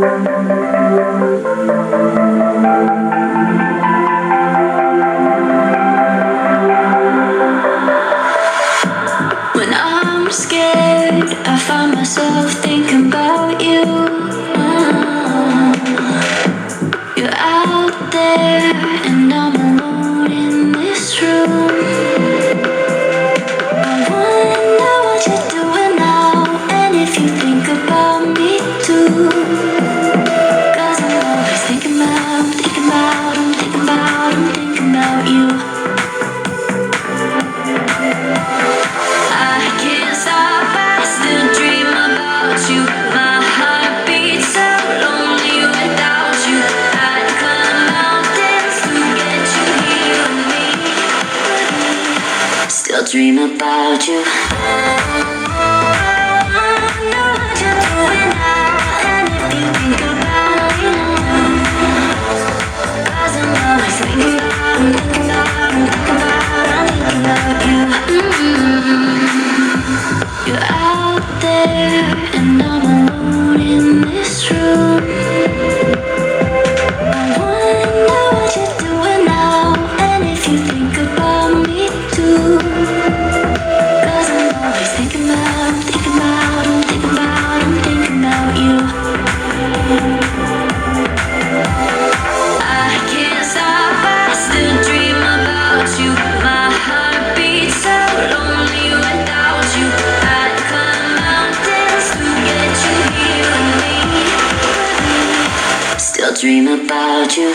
When I'm scared, I find myself thinking about you. You're out there, and I'm alone in this room. I wonder what you're doing now, and if you think about me too. 'Cause I'm always thinking about you. I can't stop, I still dream about you. My heart beats so lonely without you. I'd climb mountains to get you here with me. Still dream about you. Know what you're doing now, and if you think about me, 'cause I'm always thinking about you. You're out there, and I'm alone in this room. I wonder what you're doing now, and if you think about me too. 'Cause I'm always thinking about you. I can't stop, I still dream about you. My heart beats so lonely without you. I'd climb mountains to get you here with me. Still dream about you.